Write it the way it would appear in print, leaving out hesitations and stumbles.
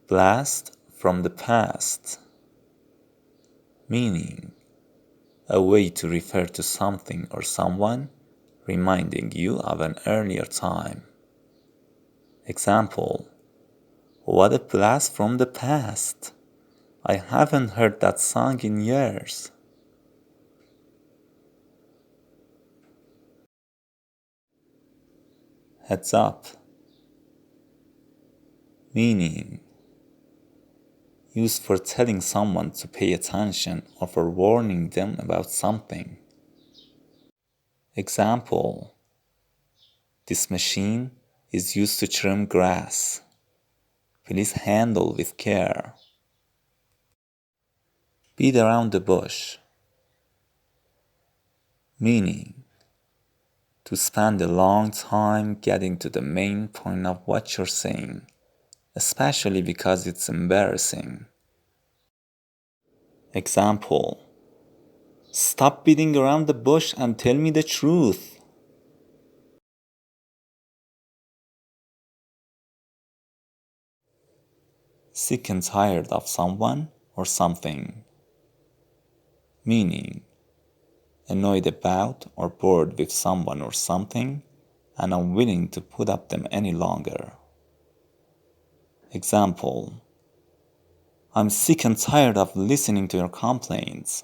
Blast from the past, meaning a way to refer to something or someone, reminding you of an earlier time. Example, what a blast from the past. I haven't heard that song in years. Heads up, meaning used for telling someone to pay attention or for warning them about something. Example, this machine is used to trim grass. Please handle with care. Beat around the bush, meaning to spend a long time getting to the main point of what you're saying, especially because it's embarrassing. Example, stop beating around the bush and tell me the truth. Sick and tired of someone or something, meaning annoyed about or bored with someone or something and unwilling to put up them any longer. Example, I'm sick and tired of listening to your complaints.